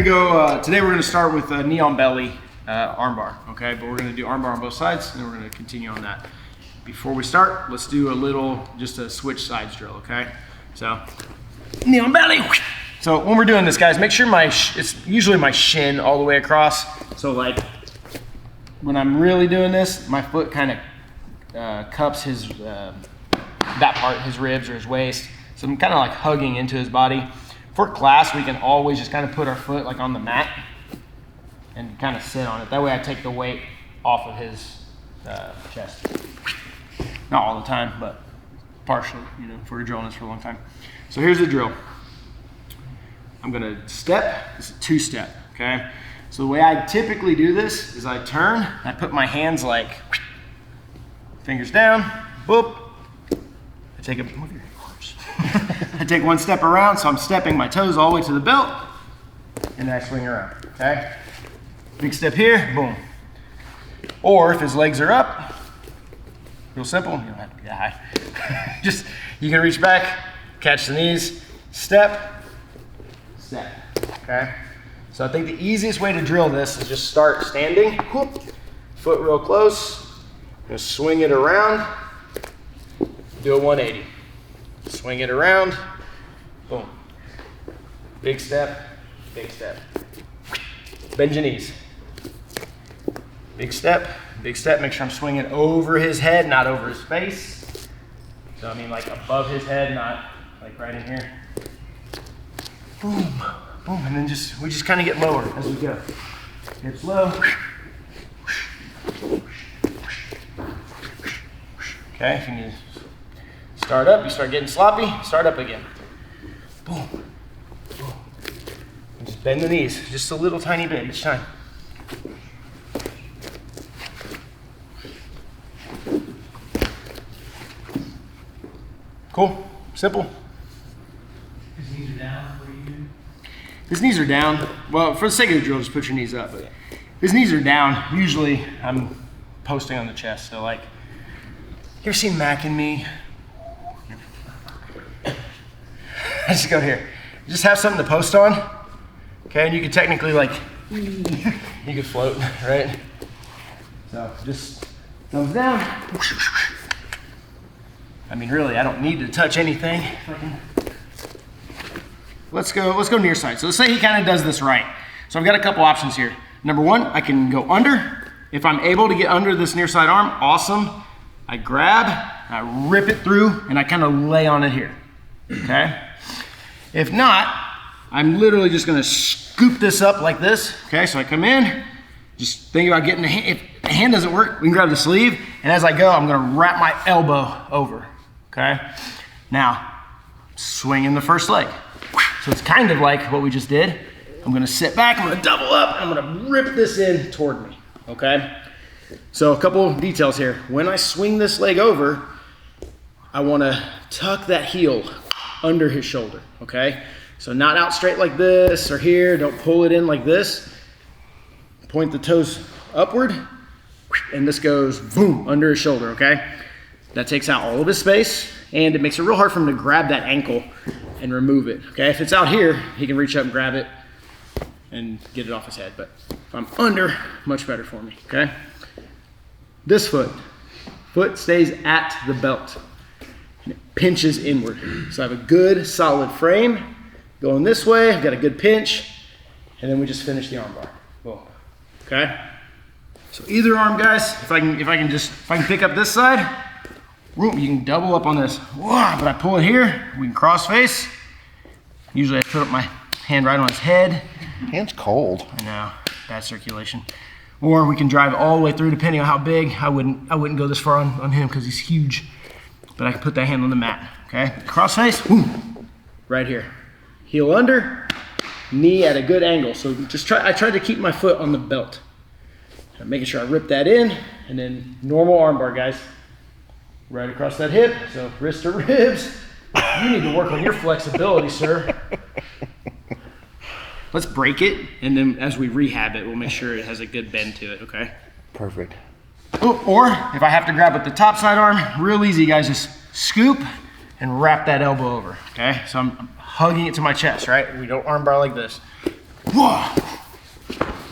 go, today we're gonna start with a knee on belly armbar, okay? But we're gonna do armbar on both sides, and then we're gonna continue on that. Before we start, let's do a little, just a switch sides drill, okay? So, knee on belly. So when we're doing this, guys, make sure it's usually my shin all the way across. So like, when I'm really doing this, my foot kind of cups his, that part, his ribs or his waist. So I'm kind of like hugging into his body. For class, we can always just kind of put our foot like on the mat and kind of sit on it. That way I take the weight off of his chest. Not all the time, but partially, you know, if we're drilling this for a long time. So here's the drill. I'm gonna step, it's a two-step, okay? So the way I typically do this is I turn, I put my hands like, fingers down, boop. I take I take one step around, so I'm stepping my toes all the way to the belt, and then I swing around, okay? Big step here, boom. Or if his legs are up, real simple, you don't have to be that high. Just, you can reach back, catch the knees, step, step, okay? So I think the easiest way to drill this is just start standing, whoop, foot real close, just swing it around, do a 180. Swing it around, boom. Big step, big step. Bend your knees. Big step, make sure I'm swinging over his head, not over his face. So I mean like above his head, not like right in here. Boom, boom, and then we just kind of get lower as we go. Hips low. Okay, if you need to start up, you start getting sloppy, start up again. Boom, boom. And just bend the knees, just a little tiny bit each time. Cool, simple. His knees are down, what do you do? His knees are down. Well, for the sake of the drill, just put your knees up. But his knees are down. Usually, I'm posting on the chest. So like, you ever seen Mac and me? I just go here. Just have something to post on. Okay, and you can technically like, you can float, right? So just thumbs down. I mean, really, I don't need to touch anything. Let's go near side. So let's say he kind of does this right. So I've got a couple options here. Number one, I can go under. If I'm able to get under this near side arm, awesome. I grab, I rip it through, and I kind of lay on it here, okay? If not, I'm literally just gonna scoop this up like this, okay? So I come in, just think about getting the hand. If the hand doesn't work, we can grab the sleeve, and as I go, I'm gonna wrap my elbow over, okay? Now, swing in the first leg. So it's kind of like what we just did. I'm gonna sit back, I'm gonna double up, I'm gonna rip this in toward me, okay? So a couple of details here. When I swing this leg over, I wanna tuck that heel under his shoulder, okay? So not out straight like this or here, don't pull it in like this. Point the toes upward, and this goes boom, under his shoulder, okay? That takes out all of his space, and it makes it real hard for him to grab that ankle and remove it, okay? If it's out here, he can reach up and grab it and get it off his head, but if I'm under, much better for me, okay? This foot stays at the belt, and it pinches inward. So I have a good solid frame going this way, I've got a good pinch, and then we just finish the arm bar, boom, okay? So either arm, guys, if I can pick up this side, you can double up on this. But I pull it here, we can cross face. Usually I put up my hand right on his head. Hand's cold. I know, bad circulation. Or we can drive all the way through depending on how big. I wouldn't go this far on him because he's huge. But I can put that hand on the mat, okay? Cross face, right here. Heel under, knee at a good angle. So I tried to keep my foot on the belt. I'm making sure I rip that in, and then normal arm bar, guys. Right across that hip, so wrist to ribs. You need to work on your flexibility, sir. Let's break it, and then as we rehab it, we'll make sure it has a good bend to it, okay? Perfect. Or if I have to grab with the top side arm, real easy, guys, just scoop and wrap that elbow over, okay? So I'm hugging it to my chest, right? We don't arm bar like this. Whoa.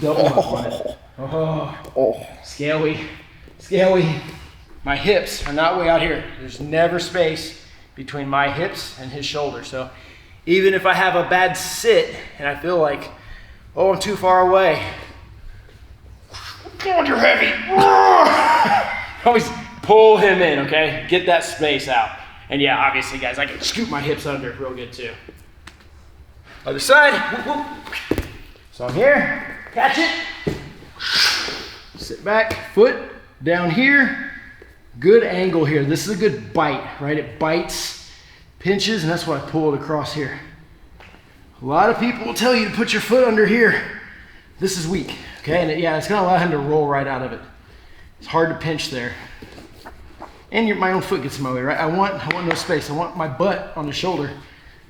Double up on it. Oh, scaly, scaly. My hips are not way out here. There's never space between my hips and his shoulder. So even if I have a bad sit and I feel like, oh, I'm too far away. God, you're heavy. Always pull him in, okay? Get that space out. And yeah, obviously, guys, I can scoop my hips under real good too. Other side. So I'm here, catch it. Sit back, foot down here. Good angle here. This is a good bite, right? It bites, pinches, and that's why I pull it across here. A lot of people will tell you to put your foot under here. This is weak, okay? And it's gonna allow him to roll right out of it. It's hard to pinch there. And my own foot gets in my way, right? I want no space. I want my butt on the shoulder.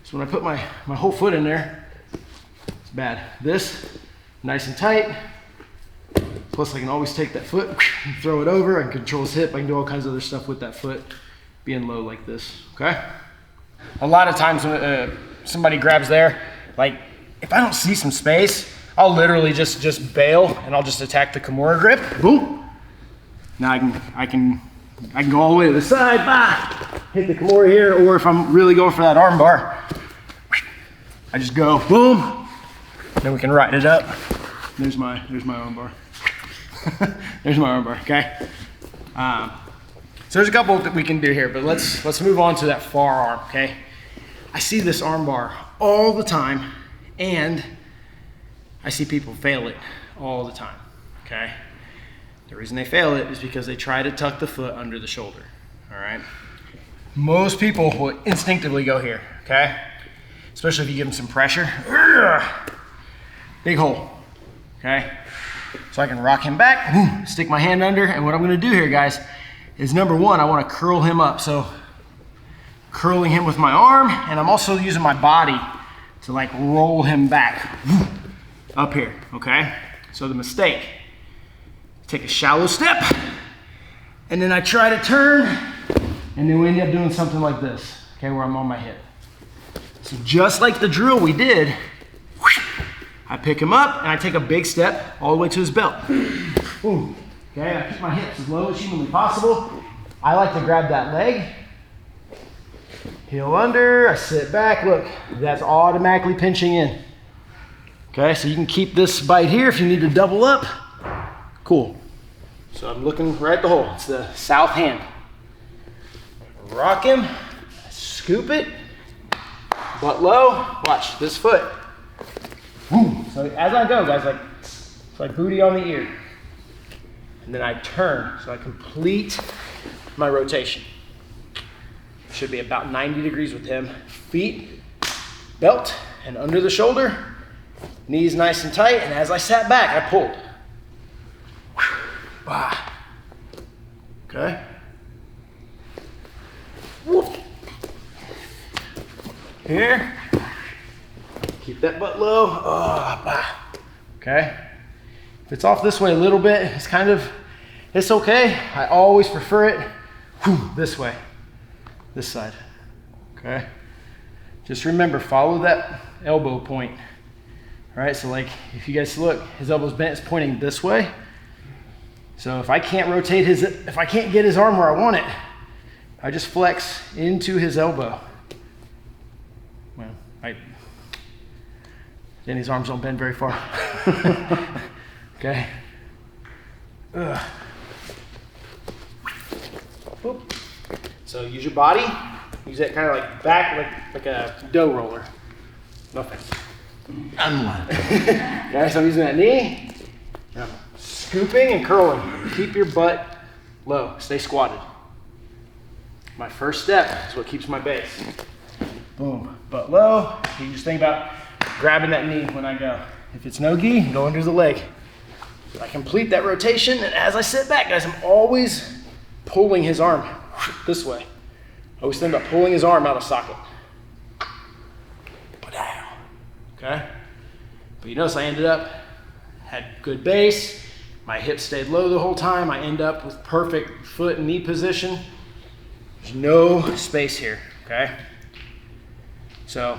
So when I put my whole foot in there, it's bad. This, nice and tight. Plus I can always take that foot and throw it over. I can control his hip. I can do all kinds of other stuff with that foot being low like this, okay? A lot of times when somebody grabs there, like if I don't see some space, I'll literally just bail and I'll just attack the Kimura grip. Boom. Now I can go all the way to the side, bah, hit the Kimura here, or if I'm really going for that arm bar, I just go boom, then we can ride it up. There's my arm bar. There's my arm bar, okay? So there's a couple that we can do here, but let's move on to that far arm, okay? I see this arm bar all the time, and I see people fail it all the time, okay? The reason they fail it is because they try to tuck the foot under the shoulder, all right? Most people will instinctively go here, okay? Especially if you give them some pressure. Big hole, okay? So I can rock him back, stick my hand under, and what I'm gonna do here, guys, is number one, I wanna curl him up. So curling him with my arm, and I'm also using my body to like roll him back up here, okay? So the mistake, take a shallow step, and then I try to turn, and then we end up doing something like this, okay, where I'm on my hip. So just like the drill we did, I pick him up, and I take a big step all the way to his belt. Boom. Okay, I keep my hips as low as humanly possible. I like to grab that leg, heel under, I sit back, look, that's automatically pinching in. Okay, so you can keep this bite here if you need to double up. Cool. So I'm looking right at the hole. It's the south hand. Rock him, scoop it, butt low, watch this foot. Boom. So as I go, guys, like, it's like booty on the ear. And then I turn, so I complete my rotation. Should be about 90 degrees with him. Feet, belt, and under the shoulder. Knees nice and tight, and as I sat back, I pulled. Bah. Okay. Whoop. Here. Keep that butt low. Oh, bah. Okay. If it's off this way a little bit, it's okay. I always prefer it this way, this side. Okay. Just remember, follow that elbow point. All right, so like if you guys look, his elbow's bent, it's pointing this way. So if I can't rotate if I can't get his arm where I want it, I just flex into his elbow. Well, then his arms don't bend very far. Okay. Boop. So use your body, use that kind of like back, like a dough roller. Nothing. Unlock. Okay, so I'm using that knee. I'm scooping and curling. Keep your butt low. Stay squatted. My first step is what keeps my base. Boom. Butt low. You just think about grabbing that knee when I go. If it's no gi, go under the leg. So I complete that rotation, and as I sit back, guys, I'm always pulling his arm this way. I always think about pulling his arm out of socket. Okay? But you notice I had good base, my hips stayed low the whole time, I end up with perfect foot and knee position. There's no space here, okay? So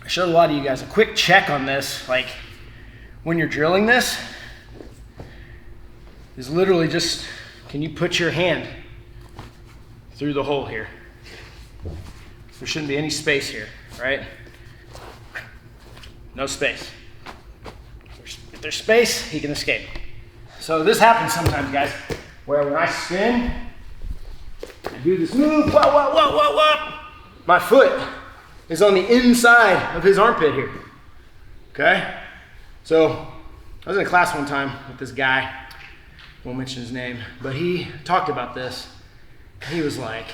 I showed a lot of you guys a quick check on this, like when you're drilling this, is literally just, can you put your hand through the hole here? There shouldn't be any space here, right? No space. If there's space, he can escape. So this happens sometimes, guys, where when I spin, I do this move, whoa, whoa, whoa, whoa, whoa. My foot is on the inside of his armpit here, okay? So I was in a class one time with this guy, won't mention his name, but he talked about this. He was like,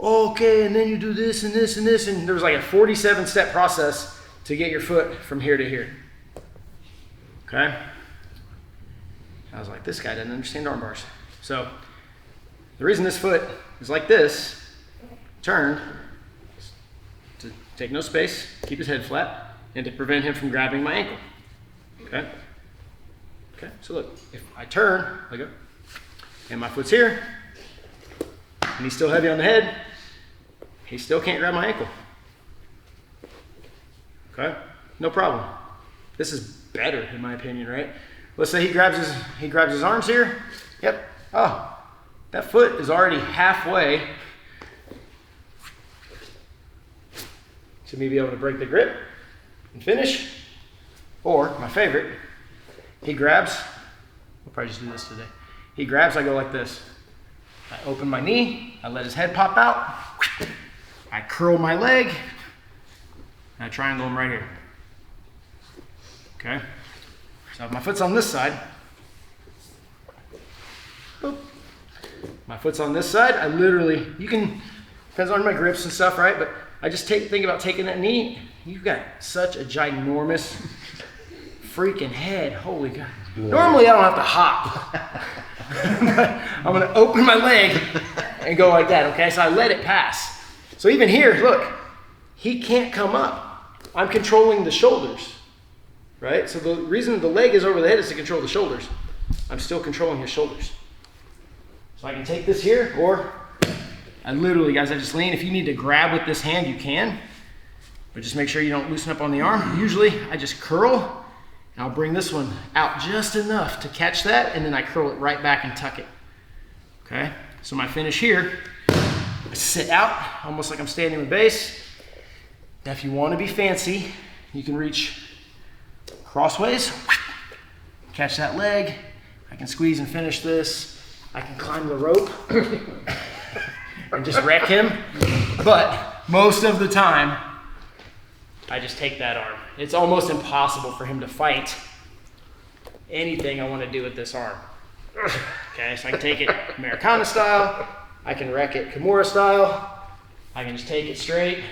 okay, and then you do this and this and this, and there was like a 47-step process to get your foot from here to here, okay? I was like, this guy doesn't understand arm bars. So the reason this foot is like this, turned, is to take no space, keep his head flat, and to prevent him from grabbing my ankle, okay? Okay, so look, if I turn, like go, and my foot's here, and he's still heavy on the head, he still can't grab my ankle. Okay, no problem. This is better in my opinion, right? Let's say he grabs his arms here. Yep. Oh, that foot is already halfway to me be able to break the grip and finish. Or my favorite, he grabs. We'll probably just do this today. He grabs. I go like this. I open my knee. I let his head pop out. I curl my leg. And I triangle him right here. Okay? So if my foot's on this side, boop. My foot's on this side, I literally, you can, depends on my grips and stuff, right? But I just think about taking that knee. You've got such a ginormous freaking head. Holy God. Normally I don't have to hop. I'm gonna open my leg and go like that, okay? So I let it pass. So even here, look, he can't come up. I'm controlling the shoulders, right? So the reason the leg is over the head is to control the shoulders. I'm still controlling his shoulders. So I can take this here, or I literally, guys, I just lean. If you need to grab with this hand, you can, but just make sure you don't loosen up on the arm. Usually I just curl, and I'll bring this one out just enough to catch that, and then I curl it right back and tuck it, okay? So my finish here, I sit out, almost like I'm standing with base. Now if you want to be fancy, you can reach crossways, catch that leg. I can squeeze and finish this. I can climb the rope and just wreck him. But most of the time, I just take that arm. It's almost impossible for him to fight anything I want to do with this arm. Okay, so I can take it Americana style. I can wreck it Kimura style. I can just take it straight.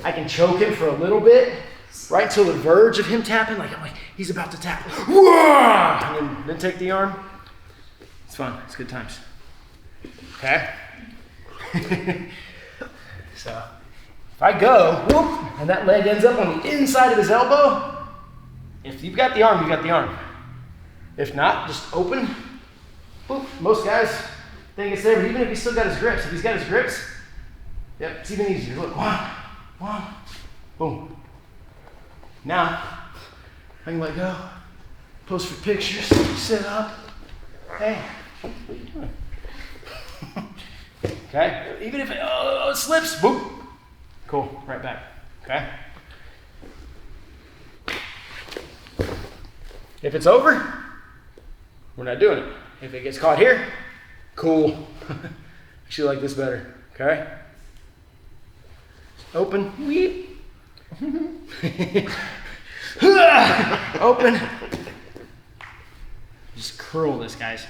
I can choke him for a little bit, right until the verge of him tapping, like I'm like, he's about to tap. And then take the arm. It's fun, it's good times. Okay? So, if I go, whoop, and that leg ends up on the inside of his elbow, if you've got the arm, you've got the arm. If not, just open, whoop. Most guys think it's there, but even if he's still got his grips, if he's got his grips, yep, it's even easier. Look, one, boom. Now, I can let go, pose for pictures, sit up. Hey, what are you doing? Okay, even if it slips, boop. Cool, right back, okay? If it's over, we're not doing it. If it gets caught here, cool. Actually like this better, okay? Open, weep. Open. Just curl this, guys.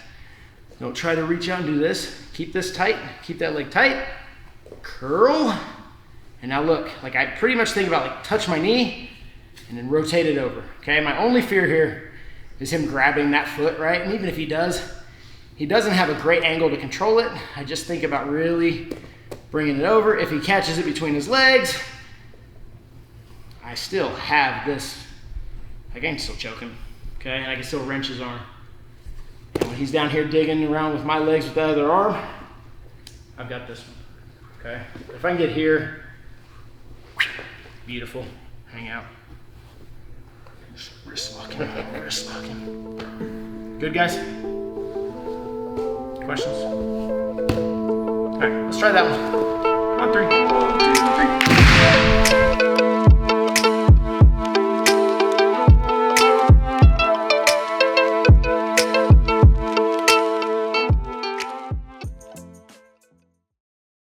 Don't try to reach out and do this. Keep this tight, keep that leg tight. Curl. And now look, like I pretty much think about like touch my knee and then rotate it over, okay? My only fear here is him grabbing that foot, right? And even if he does, he doesn't have a great angle to control it. I just think about really bringing it over. If he catches it between his legs, I still have this, I can still choke him, okay? And I can still wrench his arm. And when he's down here digging around with my legs with the other arm, I've got this one, okay? If I can get here, beautiful. hang out. Just wrist locking, wrist locking. Good, guys? Questions? All right, let's try that one. On 3. 1, 2, 3.